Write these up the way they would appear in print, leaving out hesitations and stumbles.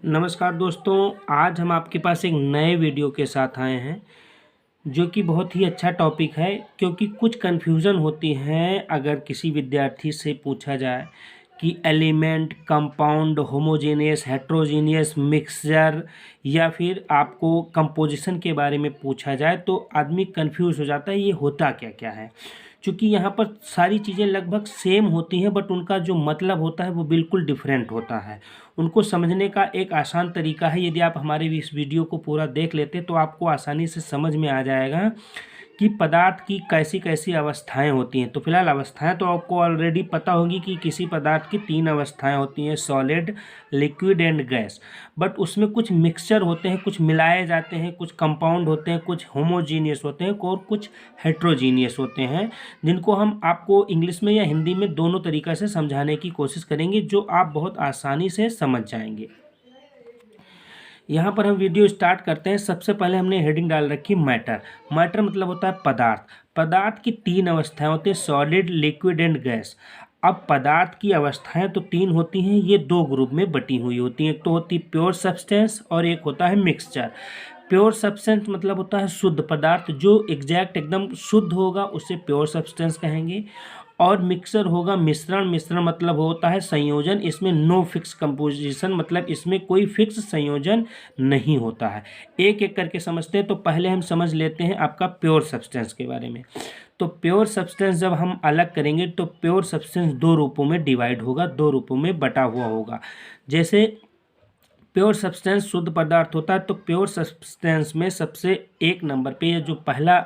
नमस्कार दोस्तों, आज हम आपके पास एक नए वीडियो के साथ आए हैं जो कि बहुत ही अच्छा टॉपिक है। क्योंकि कुछ कन्फ्यूज़न होती हैं अगर किसी विद्यार्थी से पूछा जाए कि element, compound, homogeneous, heterogeneous, mixture या फिर आपको कंपोजिशन के बारे में पूछा जाए तो आदमी कंफ्यूज हो जाता है ये होता क्या क्या है। क्योंकि यहाँ पर सारी चीज़ें लगभग सेम होती हैं बट उनका जो मतलब होता है वो बिल्कुल डिफरेंट होता है। उनको समझने का एक आसान तरीका है, यदि आप हमारे इस वीडियो को पूरा देख लेते तो आपको आसानी से समझ में आ जाएगा कि पदार्थ की कैसी कैसी अवस्थाएं होती हैं। तो फिलहाल अवस्थाएं तो आपको ऑलरेडी पता होगी कि किसी पदार्थ की 3 अवस्थाएं होती हैं, solid, liquid and gas. But उसमें कुछ मिक्सचर होते हैं, कुछ मिलाए जाते हैं, कुछ कंपाउंड होते हैं, कुछ होमोजीनियस होते हैं और कुछ हेट्रोजीनियस होते हैं, जिनको हम आपको इंग्लिश में या हिंदी में दोनों तरीक़ा से समझाने की कोशिश करेंगे जो आप बहुत आसानी से समझ जाएंगे। यहाँ पर हम वीडियो स्टार्ट करते हैं। सबसे पहले हमने हेडिंग डाल रखी मैटर। मैटर मतलब होता है पदार्थ। पदार्थ की 3 अवस्थाएं होती हैं, सॉलिड, लिक्विड एंड गैस। अब पदार्थ की अवस्थाएं तो 3 होती हैं, ये 2 ग्रुप में बटी हुई होती हैं। एक तो होती है प्योर सब्सटेंस और एक होता है मिक्सचर। प्योर सब्सटेंस मतलब होता है शुद्ध पदार्थ, जो एग्जैक्ट एकदम शुद्ध होगा उसे प्योर सब्सटेंस कहेंगे। और मिक्सर होगा मिश्रण। मिश्रण मतलब होता है संयोजन, इसमें नो फिक्स कंपोजिशन, मतलब इसमें कोई फिक्स संयोजन नहीं होता है। एक एक करके समझते हैं। तो पहले हम समझ लेते हैं आपका प्योर सब्सटेंस के बारे में। तो प्योर सब्सटेंस जब हम अलग करेंगे तो प्योर सब्सटेंस 2 रूपों में डिवाइड होगा, 2 रूपों में बटा हुआ होगा। जैसे प्योर सब्सटेंस शुद्ध पदार्थ होता है, तो प्योर सब्सटेंस में सबसे 1 नंबर पे जो पहला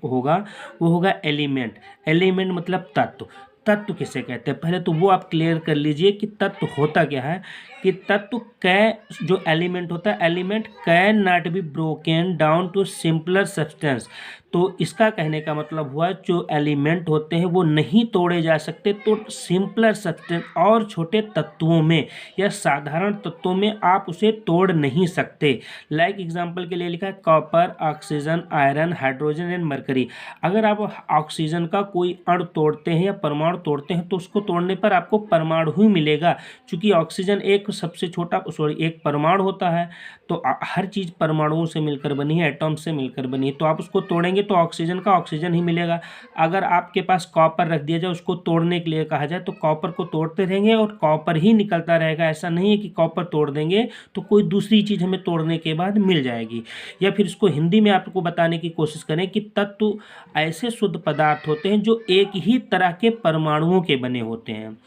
होगा वो होगा एलिमेंट। एलिमेंट मतलब तत्व। तत्व किसे कहते हैं पहले तो वो आप क्लियर कर लीजिए कि तत्व होता क्या है। कि तत्व कै जो एलिमेंट होता है, element can not be broken down to simpler substance. तो इसका कहने का मतलब हुआ जो एलिमेंट होते हैं वो नहीं तोड़े जा सकते, तो सिंपलर सब्सटेंस और छोटे तत्वों में या साधारण तत्वों में आप उसे तोड़ नहीं सकते। लाइक एग्जांपल के लिए लिखा है copper, oxygen, iron, hydrogen and mercury. अगर आप ऑक्सीजन का कोई अणु तोड़ते हैं या परमाणु तोड़ते हैं तो उसको तोड़ने पर आपको परमाणु ही मिलेगा। चूँकि ऑक्सीजन एक सबसे छोटा एक परमाणु होता है, तो हर चीज़ परमाणुओं से मिलकर बनी है, एटॉम से मिलकर बनी है। तो आप उसको तोड़ेंगे तो ऑक्सीजन का ऑक्सीजन ही मिलेगा। अगर आपके पास कॉपर रख दिया जाए, उसको तोड़ने के लिए कहा जाए, तो कॉपर को तोड़ते रहेंगे और कॉपर ही निकलता रहेगा। ऐसा नहीं है कि कॉपर तोड़ देंगे तो कोई दूसरी चीज़ हमें तोड़ने के बाद मिल जाएगी। या फिर इसको हिंदी में आपको बताने की कोशिश करें कि तत्व ऐसे शुद्ध पदार्थ होते हैं जो एक ही तरह के परमाणुओं के बने होते हैं।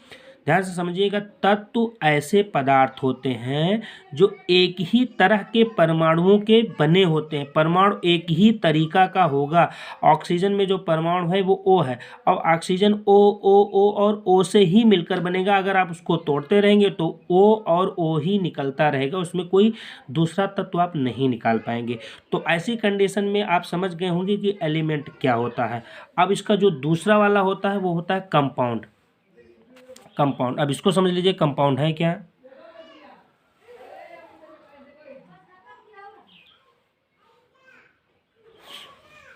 ध्यान से समझिएगा, तत्व ऐसे पदार्थ होते हैं जो एक ही तरह के परमाणुओं के बने होते हैं। परमाणु एक ही तरीका का होगा। ऑक्सीजन में जो परमाणु है वो O है। अब ऑक्सीजन O O O और O से ही मिलकर बनेगा। अगर आप उसको तोड़ते रहेंगे तो O और O ही निकलता रहेगा, उसमें कोई दूसरा तत्व आप नहीं निकाल पाएंगे। तो ऐसी कंडीशन में आप समझ गए होंगे कि एलिमेंट क्या होता है। अब इसका जो दूसरा वाला होता है वो होता है कंपाउंड। कंपाउंड, अब इसको समझ लीजिए कंपाउंड है क्या।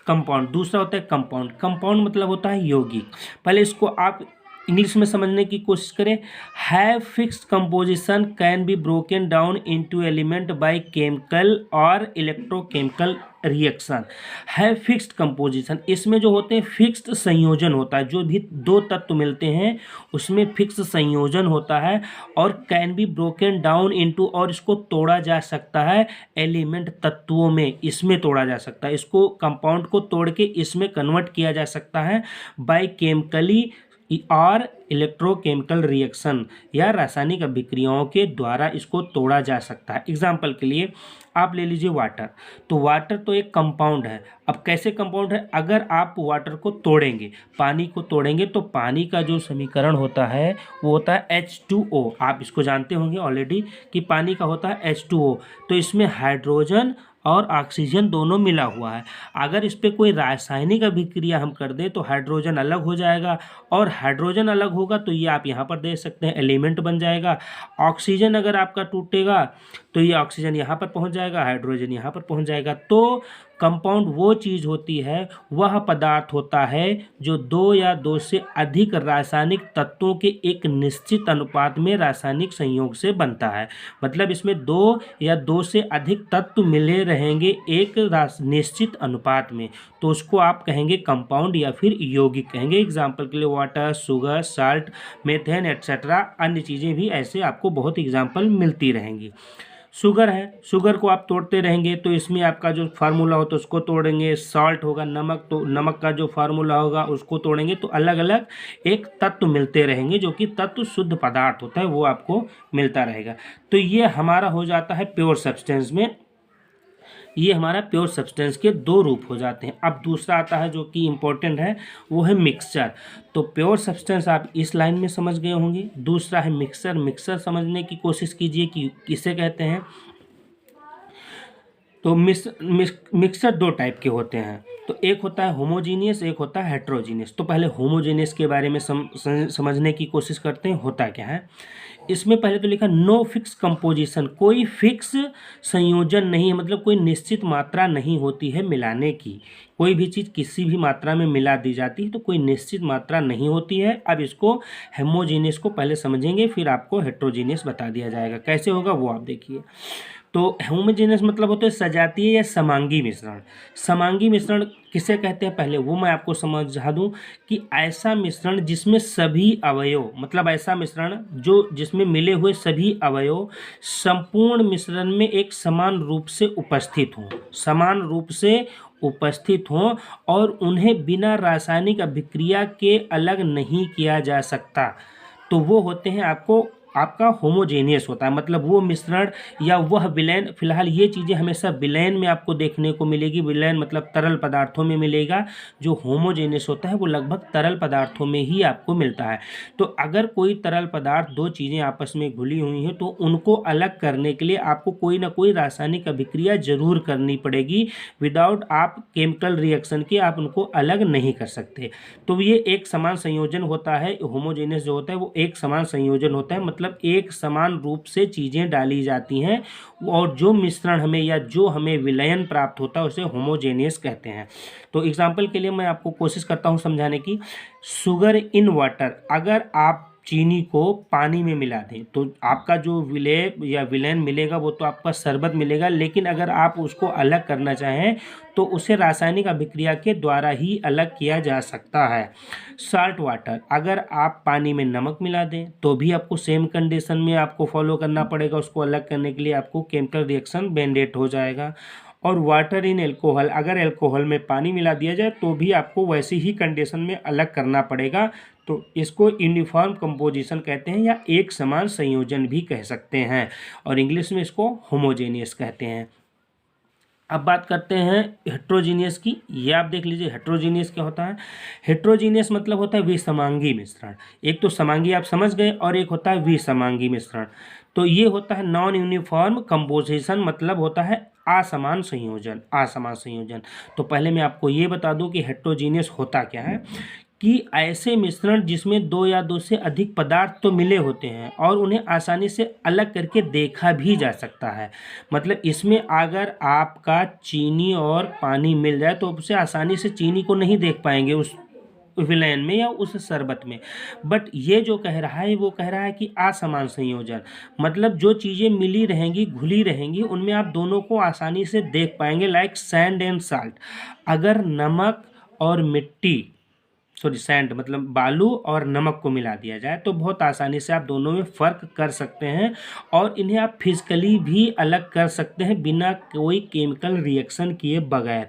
कंपाउंड दूसरा होता है कंपाउंड। कंपाउंड मतलब होता है यौगिक। पहले इसको आप इंग्लिश में समझने की कोशिश करें। Have fixed composition, can be broken down into element by chemical और इलेक्ट्रोकेमिकल रिएक्शन। है फिक्स्ड कंपोजिशन, इसमें जो होते हैं फिक्स्ड संयोजन होता है। जो भी 2 तत्व मिलते हैं उसमें फिक्स्ड संयोजन होता है। और can be broken down into, और इसको तोड़ा जा सकता है एलिमेंट तत्वों में, इसमें तोड़ा जा सकता है। इसको कंपाउंड को तोड़ के इसमें कन्वर्ट किया जा सकता है बाय केमिकली और इलेक्ट्रोकेमिकल रिएक्शन, या रासायनिक अभिक्रियाओं के द्वारा इसको तोड़ा जा सकता है। एग्जाम्पल के लिए आप ले लीजिए वाटर। तो वाटर तो एक कंपाउंड है। अब कैसे कंपाउंड है, अगर आप वाटर को तोड़ेंगे, पानी को तोड़ेंगे, तो पानी का जो समीकरण होता है वो होता है H2O। आप इसको जानते होंगे ऑलरेडी कि पानी का होता है H2O। तो इसमें हाइड्रोजन और ऑक्सीजन दोनों मिला हुआ है। अगर इस पर कोई रासायनिक अभिक्रिया हम कर दें तो हाइड्रोजन अलग हो जाएगा, और हाइड्रोजन अलग होगा तो ये आप यहाँ पर देख सकते हैं एलिमेंट बन जाएगा। ऑक्सीजन अगर आपका टूटेगा तो ये ऑक्सीजन यहाँ पर पहुँच जाएगा, हाइड्रोजन यहाँ पर पहुँच जाएगा। तो कंपाउंड वो चीज़ होती है, वह पदार्थ होता है जो दो या दो से अधिक रासायनिक तत्वों के एक निश्चित अनुपात में रासायनिक संयोग से बनता है। मतलब इसमें दो या दो से अधिक तत्व मिले रहेंगे एक निश्चित अनुपात में, तो उसको आप कहेंगे कंपाउंड या फिर यौगिक कहेंगे। एग्जाम्पल के लिए water, sugar, salt, methane etcetera, अन्य चीज़ें भी ऐसे आपको बहुत एग्जाम्पल मिलती रहेंगी। शुगर है, शुगर को आप तोड़ते रहेंगे तो इसमें आपका जो फार्मूला होता है उसको तोड़ेंगे। सॉल्ट होगा, नमक, तो नमक का जो फार्मूला होगा उसको तोड़ेंगे, तो अलग अलग एक तत्व मिलते रहेंगे जो कि तत्व शुद्ध पदार्थ होता है वो आपको मिलता रहेगा। तो ये हमारा हो जाता है प्योर सब्सटेंस में, ये हमारा प्योर सब्सटेंस के दो रूप हो जाते हैं। अब दूसरा आता है जो कि इम्पोर्टेंट है, वो है मिक्सचर। तो प्योर सब्सटेंस आप इस लाइन में समझ गए होंगे। दूसरा है मिक्सचर। मिक्सचर समझने की कोशिश कीजिए कि किसे कहते हैं। तो मिक्सचर दो टाइप के होते हैं। तो एक होता है होमोजीनियस, एक होता है हेट्रोजीनियस। तो पहले होमोजीनियस के बारे में समझने की कोशिश करते हैं, होता क्या है। इसमें पहले तो लिखा नो फिक्स कंपोजिशन, कोई फिक्स संयोजन नहीं है, मतलब कोई निश्चित मात्रा नहीं होती है मिलाने की। कोई भी चीज़ किसी भी मात्रा में मिला दी जाती है तो कोई निश्चित मात्रा नहीं होती है। अब इसको होमोजीनियस को पहले समझेंगे, फिर आपको हेट्रोजीनियस बता दिया जाएगा। कैसे होगा वो आप देखिए। तो होमोजेनियस मतलब होता है सजातीय या समांगी मिश्रण। समांगी मिश्रण किसे कहते हैं पहले वो मैं आपको समझा दूं कि ऐसा मिश्रण जिसमें सभी अवयव, मतलब ऐसा मिश्रण जो जिसमें मिले हुए सभी अवयव संपूर्ण मिश्रण में एक समान रूप से उपस्थित हों, समान रूप से उपस्थित हों और उन्हें बिना रासायनिक अभिक्रिया के अलग नहीं किया जा सकता, तो वो होते हैं आपका होमोजेनियस होता है। मतलब वो मिश्रण या वह विलयन, फिलहाल ये चीज़ें हमेशा विलयन में आपको देखने को मिलेगी। विलयन मतलब तरल पदार्थों में मिलेगा। जो होमोजेनियस होता है वो लगभग तरल पदार्थों में ही आपको मिलता है। तो अगर कोई तरल पदार्थ, दो चीज़ें आपस में घुली हुई हैं तो उनको अलग करने के लिए आपको कोई ना कोई रासायनिक अभिक्रिया जरूर करनी पड़ेगी। विदाउट आप केमिकल रिएक्शन के आप उनको अलग नहीं कर सकते। तो ये एक समान संयोजन होता है। होमोजेनियस जो होता है वो एक समान संयोजन होता है, मतलब एक समान रूप से चीज़ें डाली जाती हैं और जो मिश्रण हमें या जो हमें विलयन प्राप्त होता है उसे होमोजेनियस कहते हैं। तो एग्जांपल के लिए मैं आपको कोशिश करता हूं समझाने की। शुगर इन वाटर, अगर आप चीनी को पानी में मिला दें तो आपका जो विलय या विलयन मिलेगा वो तो आपका शरबत मिलेगा, लेकिन अगर आप उसको अलग करना चाहें तो उसे रासायनिक अभिक्रिया के द्वारा ही अलग किया जा सकता है। साल्ट वाटर, अगर आप पानी में नमक मिला दें तो भी आपको सेम कंडीशन में आपको फॉलो करना पड़ेगा। उसको अलग करने के लिए आपको केमिकल रिएक्शन बेंडेट हो जाएगा। और वाटर इन एल्कोहल, अगर एल्कोहल में पानी मिला दिया जाए तो भी आपको वैसी ही कंडीशन में अलग करना पड़ेगा। तो इसको यूनिफॉर्म कंपोजिशन कहते हैं या एक समान संयोजन भी कह सकते हैं, और इंग्लिश में इसको होमोजेनियस कहते हैं। अब बात करते हैं हेट्रोजीनियस की। ये आप देख लीजिए हेट्रोजीनियस क्या होता है। हेट्रोजीनियस मतलब होता है विसमांगी मिश्रण। एक तो समांगी आप समझ गए और एक होता है विसमांगी मिश्रण। तो ये होता है नॉन यूनिफॉर्म कंपोजिशन, मतलब होता है असमान संयोजन। असमान संयोजन, तो पहले मैं आपको ये बता दूं कि हेट्रोजीनियस होता क्या है कि ऐसे मिश्रण जिसमें दो या दो से अधिक पदार्थ तो मिले होते हैं और उन्हें आसानी से अलग करके देखा भी जा सकता है। मतलब इसमें अगर आपका चीनी और पानी मिल जाए तो उससे आसानी से चीनी को नहीं देख पाएंगे उस विलयन में या उस शरबत में। बट ये जो कह रहा है वो कह रहा है कि असमान संयोजन, मतलब जो चीज़ें मिली रहेंगी, घुली रहेंगी, उनमें आप दोनों को आसानी से देख पाएंगे। लाइक सैंड एंड साल्ट, अगर नमक और मिट्टी, सॉरी सैंड मतलब बालू और नमक को मिला दिया जाए तो बहुत आसानी से आप दोनों में फ़र्क कर सकते हैं और इन्हें आप फिजिकली भी अलग कर सकते हैं बिना कोई केमिकल रिएक्शन किए बगैर।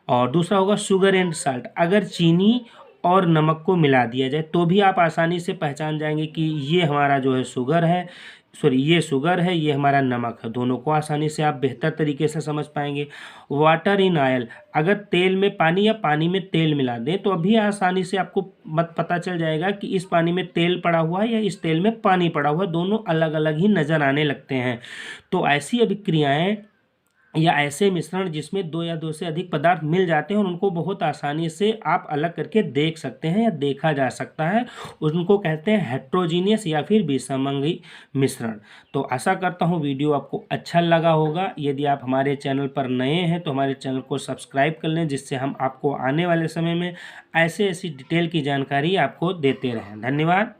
और दूसरा होगा शुगर एंड साल्ट, अगर चीनी और नमक को मिला दिया जाए तो भी आप आसानी से पहचान जाएंगे कि ये हमारा जो है शुगर है, सॉरी ये शुगर है, ये हमारा नमक है। दोनों को आसानी से आप बेहतर तरीके से समझ पाएंगे। वाटर इन ऑयल, अगर तेल में पानी या पानी में तेल मिला दें तो अभी आसानी से आपको पता चल जाएगा कि इस पानी में तेल पड़ा हुआ है या इस तेल में पानी पड़ा हुआ है, दोनों अलग अलग ही नज़र आने लगते हैं। तो ऐसी अभिक्रियाएं या ऐसे मिश्रण जिसमें 2 या 2 से अधिक पदार्थ मिल जाते हैं और उनको बहुत आसानी से आप अलग करके देख सकते हैं या देखा जा सकता है, उनको कहते हैं हेट्रोजीनियस या फिर विषमंगी मिश्रण। तो आशा करता हूँ वीडियो आपको अच्छा लगा होगा। यदि आप हमारे चैनल पर नए हैं तो हमारे चैनल को सब्सक्राइब कर लें, जिससे हम आपको आने वाले समय में ऐसे ऐसी डिटेल की जानकारी आपको देते रहें। धन्यवाद।